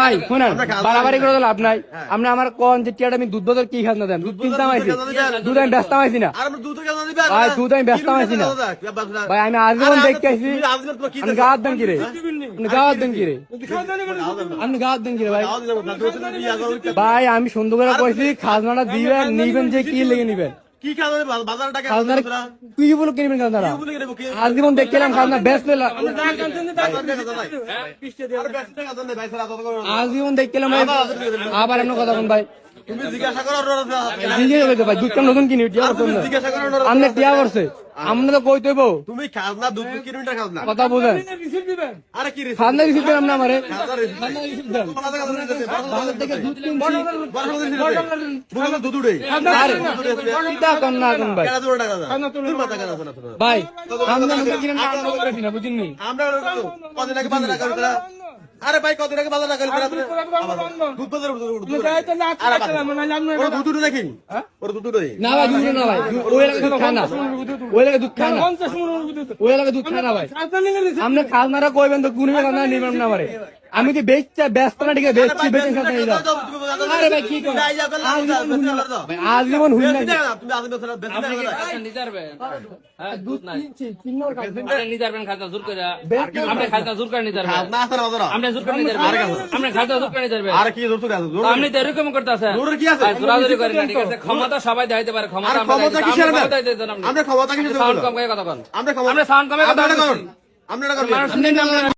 ভাই শুনেন, বাড়াবাড়ি করে লাভ নাই। আপনি আমার কোন যে টিয়াটা আমি দুধ বদল কি খাত না দেন? দুধ কিনতাম আইছি, দুধ আমি ব্যস্ত আইছি না ভাই, দুধ আমি ব্যস্ত আইছি না ভাই। আমি আজীবন দেখতে আইছি, আপনি গাওয়াত দেন কিরে? আপনি গাওয়াত দেন কিরে? আপনি গাওয়াত দেন কিরে ভাই? ভাই আমি সুন্দর করে কইছি খাজনাটা দিবেন, নিবেন যে কি লেগে নিবেন। কি বলো কিনবেন খাজনাটা? আজীবন দেখলাম খাজনা ব্যস্ত, আজীবন দেখলাম আবার এমন কথা বল ভাই। ভাই দুধ কেন নতুন কিনি আপনি টিয়া করছে, আমরা তো কই তৈব তুমি খাজনা দুধ কিলোমিটার খাজনা কথা বুঝেন। আরে কি খাজনা রিসিভ দেন আপনি আমারে, খাজনা রিসিভ দেন বাজার থেকে দুধ কিনছি বড় দুধ উড়ে। আরে কিটা কোন না কোন ভাই ভাই আমরা নতুন কিনেন না আমরা করে কিনা বুঝিনি আমরা কত টাকা বাজার টাকা। আরে ভাই কত টাকা বাজার টাকা দুধ বাজার দুধ উঠে দেখেন ওর দুধ উঠে না ভাই, দুধ না ভাই, ওই এলাকা দুধ খায় না, ওই এলাকা দুধ খায় না, ওই এলাকা দুধ খায় না ভাই। আপনি খাজনারা কইবেন তো গুনবে না নিবেন না আমারে, আমি কি বেচছি ব্যস্ত না ঠিক আছে বেচছি বেচে খাতে নিয়ে যাও। আরে ভাই কি করেন আজীবন হুই না তুমি আজীবন নিজারবে দুধ কিনছি কিন্নর খাজনা নিজারবেন খাজনা জোর করে আপনি খাজনা জোর করে নিজারবেন খাজনা আছে না বাজার আপনি জোর করে নিজারবেন আপনি খাজনা জোর করে নিজারবেন। আর কি জোর করে আছে আপনি তো এরকম করতেছেন জোর কি আছে জোরাজোরি করেন না ঠিক আছে। ক্ষমতা সবাই দেখাইতে পারে, ক্ষমতা আমরা কিসের আমরা ক্ষমতা কিসের সাউন্ড কম করে কথা বলেন, আমরা সাউন্ড কমে কথা বলেন, আমরা